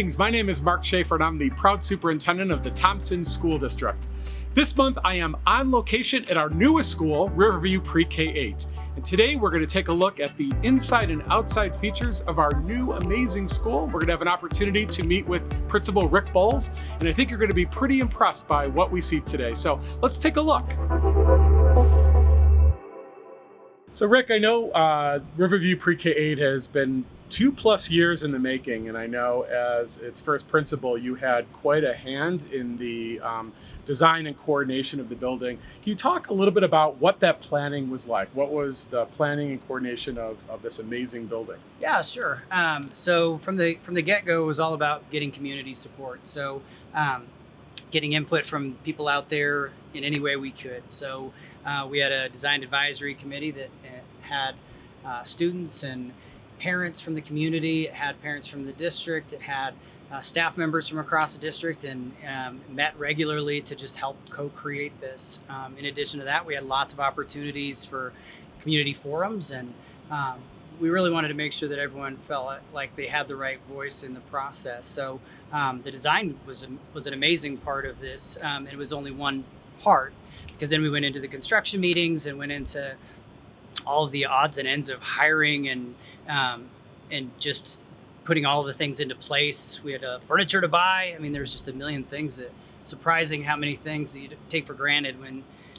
Greetings, my name is Mark Schaefer and I'm the proud superintendent of the Thompson School District. This month I am on location at our newest school, Riverview Pre-K-8. And today we're going to take a look at the inside and outside features of our new amazing school. We're going to have an opportunity to meet with Principal Rick Bowles, and I think you're going to be pretty impressed by what we see today. So let's take a look. So Rick, I know Riverview Pre-K-8 has been 2+ years in the making, and I know as its first principal, you had quite a hand in the design and coordination of the building. Can you talk a little bit about what that planning was like? What was the planning and coordination of this amazing building? Yeah, sure. So from the get-go, it was all about getting community support. So getting input from people out there in any way we could. So we had a design advisory committee that had students and parents from the community. It had parents from the district. It had staff members from across the district, and met regularly to just help co-create this. In addition to that, we had lots of opportunities for community forums, and we really wanted to make sure that everyone felt like they had the right voice in the process. So the design was an amazing part of this, and it was only one part, because then we went into the construction meetings and went into all of the odds and ends of hiring and just putting all of the things into place. We had furniture to buy. I mean, there's just a million things that surprising how many things that you take for granted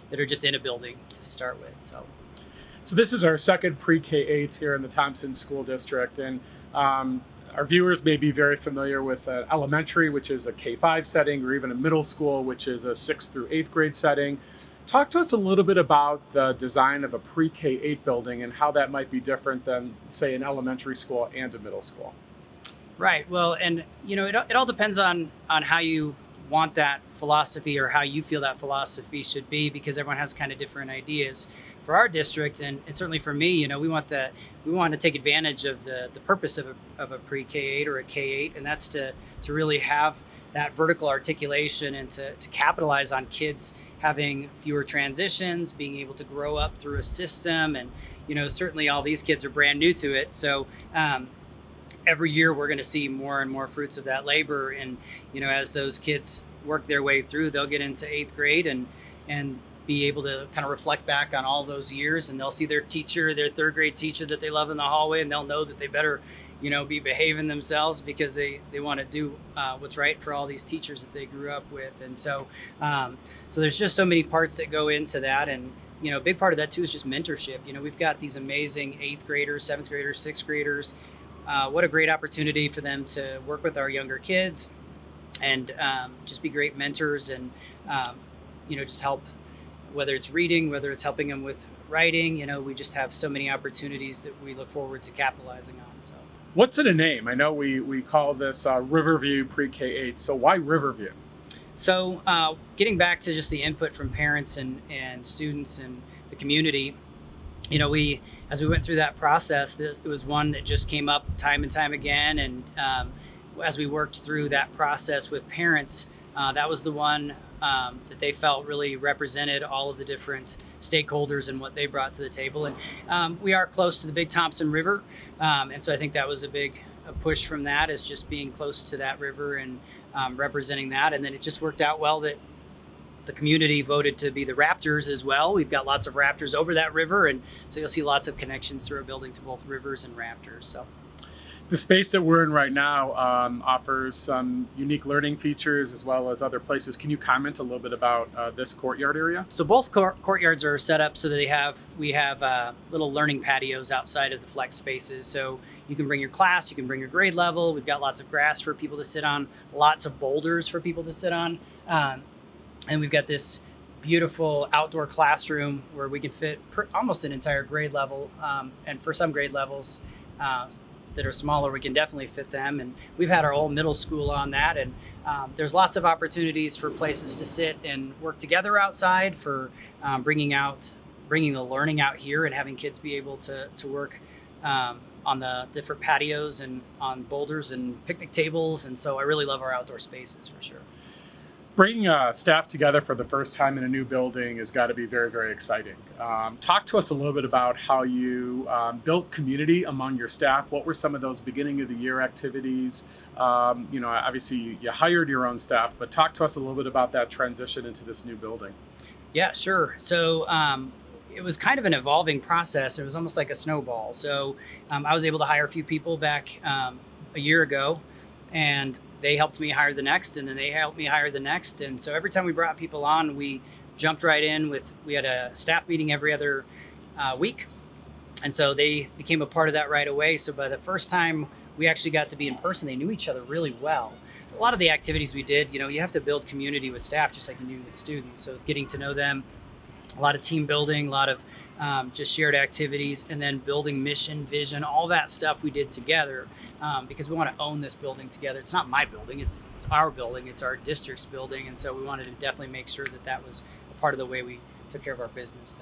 that are just in a building to start with. So this is our second Pre-K-8 here in the Thompson School District, and our viewers may be very familiar with elementary, which is a K-5 setting, or even a middle school, which is a 6th through 8th grade setting. Talk to us a little bit about the design of a Pre-K-8 building and how that might be different than, say, an elementary school and a middle school. Right. Well, and it all depends on how you want that philosophy, or how you feel that philosophy should be, because everyone has kind of different ideas. For our district, and certainly for me, we want to take advantage of the purpose of a Pre-K-8 or a K-8, and that's to really have that vertical articulation and to capitalize on kids having fewer transitions, being able to grow up through a system. And certainly all these kids are brand new to it, so every year we're going to see more and more fruits of that labor. And as those kids work their way through, they'll get into 8th grade and be able to kind of reflect back on all those years, and they'll see their teacher, their 3rd grade teacher that they love in the hallway, and they'll know that they better be behaving themselves, because they want to do what's right for all these teachers that they grew up with. And so there's just so many parts that go into that. And a big part of that too is just mentorship. We've got these amazing 8th graders, 7th graders, 6th graders. What a great opportunity for them to work with our younger kids and just be great mentors, and just help, whether it's reading, whether it's helping them with writing. We just have so many opportunities that we look forward to capitalizing on. So what's in a name? I know we call this Riverview Pre-K-8, so why Riverview? So getting back to just the input from parents and students and the community, as we went through that process, it was one that just came up time and time again. And as we worked through that process with parents, that was the one that they felt really represented all of the different stakeholders and what they brought to the table. And we are close to the big Thompson River. And so I think that was a push from that, is just being close to that river and representing that. And then it just worked out well that the community voted to be the Raptors as well. We've got lots of Raptors over that river, and so you'll see lots of connections through our building to both rivers and Raptors. So the space that we're in right now offers some unique learning features as well as other places. Can you comment a little bit about this courtyard area? So both courtyards are set up so that we have little learning patios outside of the flex spaces. So you can bring your class, you can bring your grade level. We've got lots of grass for people to sit on, lots of boulders for people to sit on. And we've got this beautiful outdoor classroom where we can fit almost an entire grade level. And for some grade levels that are smaller, we can definitely fit them. And we've had our whole middle school on that. And there's lots of opportunities for places to sit and work together outside, for bringing the learning out here and having kids be able to work on the different patios and on boulders and picnic tables. And so I really love our outdoor spaces for sure. Bringing staff together for the first time in a new building has got to be very, very exciting. Talk to us a little bit about how you built community among your staff. What were some of those beginning of the year activities? Obviously you hired your own staff, but talk to us a little bit about that transition into this new building. Yeah, sure. So it was kind of an evolving process. It was almost like a snowball. So I was able to hire a few people back a year ago, and they helped me hire the next, and then they helped me hire the next. And so every time we brought people on, we jumped right in we had a staff meeting every other week. And so they became a part of that right away. So by the first time we actually got to be in person, they knew each other really well. So a lot of the activities we did, you have to build community with staff just like you do with students. So getting to know them, a lot of team building, a lot of just shared activities, and then building mission, vision, all that stuff we did together because we want to own this building together. It's not my building, it's our building, it's our district's building. And so we wanted to definitely make sure that was a part of the way we took care of our business.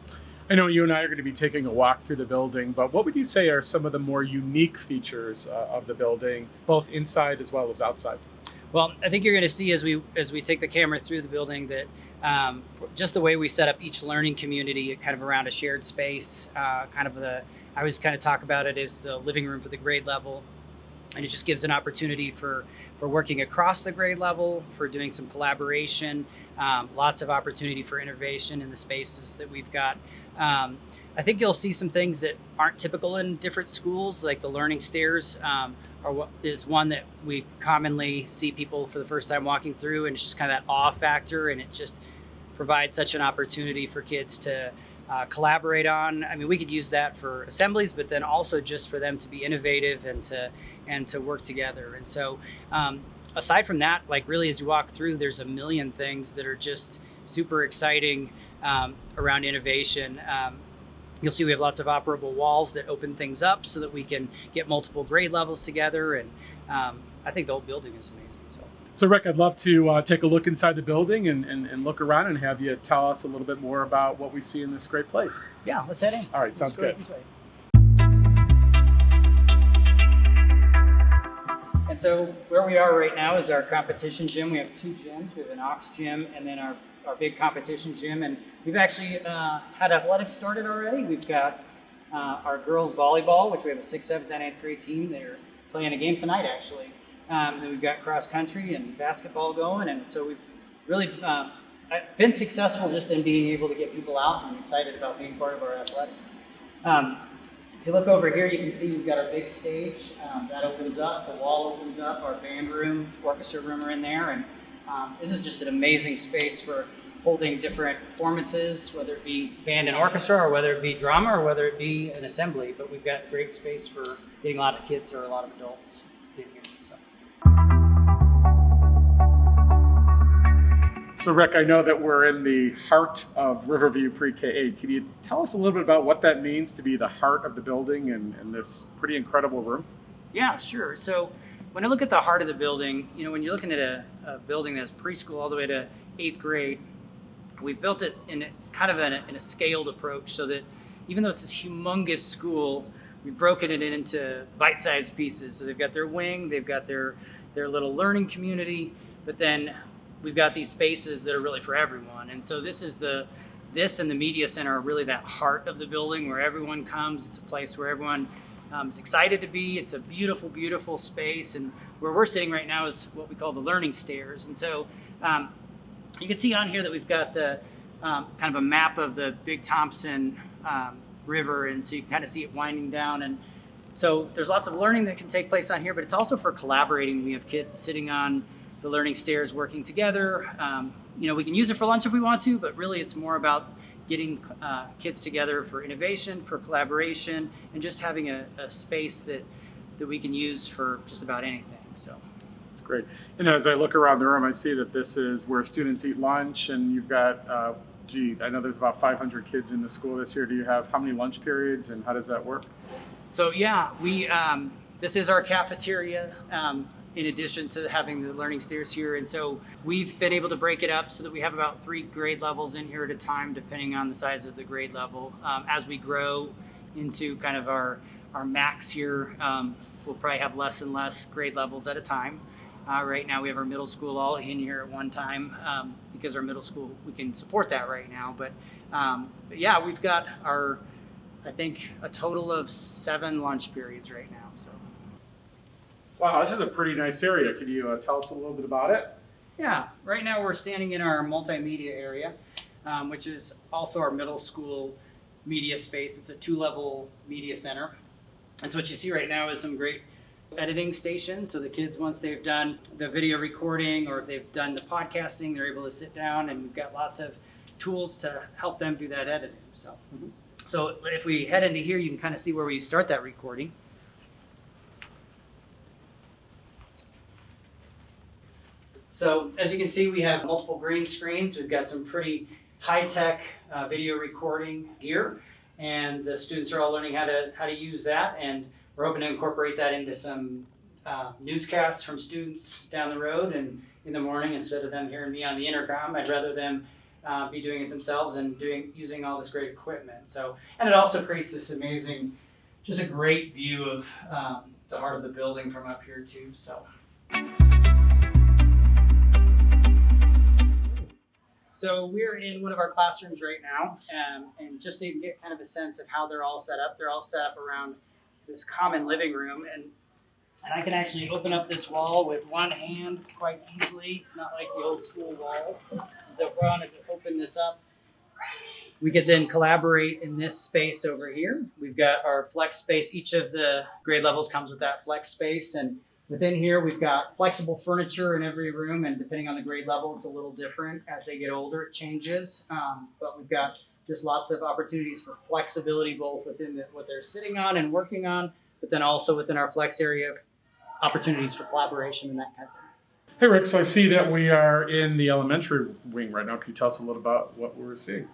I know you and I are going to be taking a walk through the building, but what would you say are some of the more unique features of the building, both inside as well as outside? Well, I think you're going to see as we take the camera through the building that just the way we set up each learning community kind of around a shared space, I always kind of talk about it as the living room for the grade level. And it just gives an opportunity for working across the grade level, for doing some collaboration, lots of opportunity for innovation in the spaces that we've got. I think you'll see some things that aren't typical in different schools, like the learning stairs is one that we commonly see people for the first time walking through, and it's just kind of that awe factor, and it just provides such an opportunity for kids to collaborate on. I mean, we could use that for assemblies, but then also just for them to be innovative and to work together. And so aside from that, like really as you walk through, there's a million things that are just super exciting around innovation. You'll see we have lots of operable walls that open things up so that we can get multiple grade levels together. And I think the whole building is amazing. So Rick, I'd love to take a look inside the building and look around and have you tell us a little bit more about what we see in this great place. Yeah, let's head in. All right, sounds good. And so where we are right now is our competition gym. We have two gyms. We have an aux gym and then our big competition gym. And we've actually had athletics started already. We've got our girls volleyball, which we have a 6th, 7th, and 8th grade team. They're playing a game tonight, actually. Then we've got cross country and basketball going. And so we've really been successful just in being able to get people out and excited about being part of our athletics. If you look over here, you can see we've got our big stage that opens up, the wall opens up, our band room, orchestra room are in there, and this is just an amazing space for holding different performances, whether it be band and orchestra, or whether it be drama, or whether it be an assembly. But we've got great space for getting a lot of kids or a lot of adults in here. So Rick, I know that we're in the heart of Riverview Pre-K-8. Can you tell us a little bit about what that means to be the heart of the building and this pretty incredible room? Yeah, sure. So when I look at the heart of the building, when you're looking at a building that's preschool all the way to 8th grade, we've built it in a scaled approach so that even though it's this humongous school, we've broken it into bite-sized pieces. So they've got their wing, they've got their little learning community, but then we've got these spaces that are really for everyone. And so this and the media center are really that heart of the building where everyone comes. It's a place where everyone is excited to be. It's a beautiful, beautiful space. And where we're sitting right now is what we call the learning stairs. And so you can see on here that we've got the kind of a map of the Big Thompson River. And so you can kind of see it winding down. And so there's lots of learning that can take place on here, but it's also for collaborating. We have kids sitting on the learning stairs working together. We can use it for lunch if we want to, but really it's more about getting kids together for innovation, for collaboration, and just having a space that we can use for just about anything. So that's great. And as I look around the room, I see that this is where students eat lunch, and you've got, I know there's about 500 kids in the school this year. Do you have how many lunch periods, and how does that work? So yeah, this is our cafeteria. In addition to having the learning stairs here. And so we've been able to break it up so that we have about 3 grade levels in here at a time, depending on the size of the grade level. As we grow into kind of our max here, we'll probably have less and less grade levels at a time. Right now we have our middle school all in here at one time because our middle school, we can support that right now. But yeah, we've got I think a total of 7 lunch periods right now. So. Wow, this is a pretty nice area. Could you tell us a little bit about it? Yeah, right now we're standing in our multimedia area, which is also our middle school media space. It's a 2-level media center. And so what you see right now is some great editing stations. So the kids, once they've done the video recording or if they've done the podcasting, they're able to sit down, and we've got lots of tools to help them do that editing. So if we head into here, you can kind of see where we start that recording. So as you can see, we have multiple green screens. We've got some pretty high-tech video recording gear, and the students are all learning how to use that. And we're hoping to incorporate that into some newscasts from students down the road and in the morning. Instead of them hearing me on the intercom, I'd rather them be doing it themselves and using all this great equipment. So, and it also creates this amazing, just a great view of the heart of the building from up here too. So we're in one of our classrooms right now, and just so you can get kind of a sense of how they're all set up around this common living room, and I can actually open up this wall with one hand quite easily. It's not like the old school wall. And so if I wanted to open this up, we could then collaborate in this space over here. We've got our flex space. Each of the grade levels comes with that flex space, and within here, we've got flexible furniture in every room, and depending on the grade level, it's a little different. As they get older, it changes. But we've got just lots of opportunities for flexibility, both within what they're sitting on and working on, but then also within our flex area, opportunities for collaboration and that kind of thing. Hey, Rick, so I see that we are in the elementary wing right now. Can you tell us a little about what we're seeing?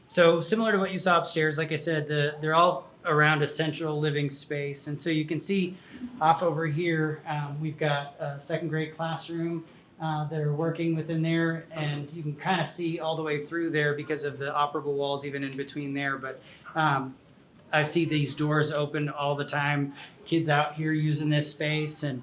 So similar to what you saw upstairs, like I said, they're all around a central living space. And so you can see off over here, we've got a 2nd grade classroom that are working within there. And you can kind of see all the way through there because of the operable walls even in between there. But I see these doors open all the time, kids out here using this space. And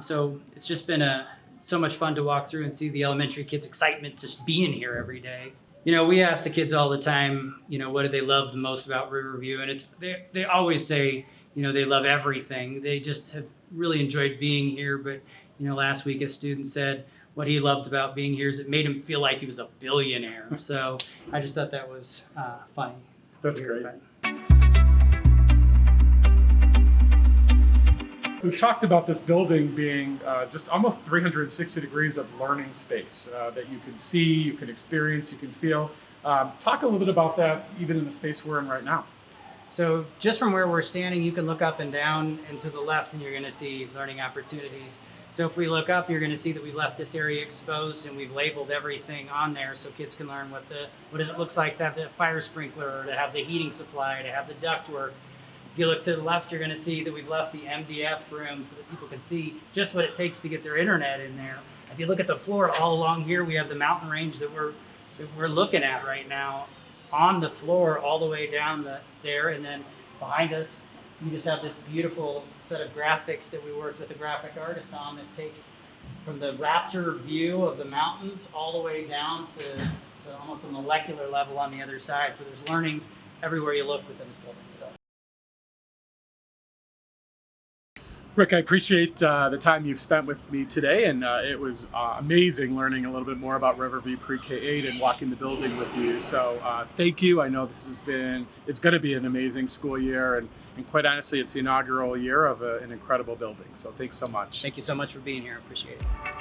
so it's just been so much fun to walk through and see the elementary kids' excitement just being here every day. You know, we ask the kids all the time, you know, what do they love the most about Riverview? And they always say, you know, they love everything. They just have really enjoyed being here. But, you know, last week a student said what he loved about being here is it made him feel like he was a billionaire. So I just thought that was funny. That's great. We've talked about this building being just almost 360 degrees of learning space that you can see, you can experience, you can feel. Talk a little bit about that even in the space we're in right now. So just from where we're standing, you can look up and down and to the left and you're going to see learning opportunities. So if we look up, you're going to see that we've left this area exposed and we've labeled everything on there so kids can learn what it looks like to have the fire sprinkler, to have the heating supply, to have the ductwork. If you look to the left, you're going to see that we've left the MDF room so that people can see just what it takes to get their internet in there. If you look at the floor all along here, we have the mountain range that we're looking at right now on the floor all the way down there. And then behind us, we just have this beautiful set of graphics that we worked with a graphic artist on that takes from the raptor view of the mountains all the way down to almost a molecular level on the other side. So there's learning everywhere you look within this building. So. Rick, I appreciate the time you've spent with me today, and it was amazing learning a little bit more about Riverview Pre-K-8 and walking the building with you. So thank you. I know it's going to be an amazing school year, and quite honestly, it's the inaugural year of an incredible building. So thanks so much. Thank you so much for being here. I appreciate it.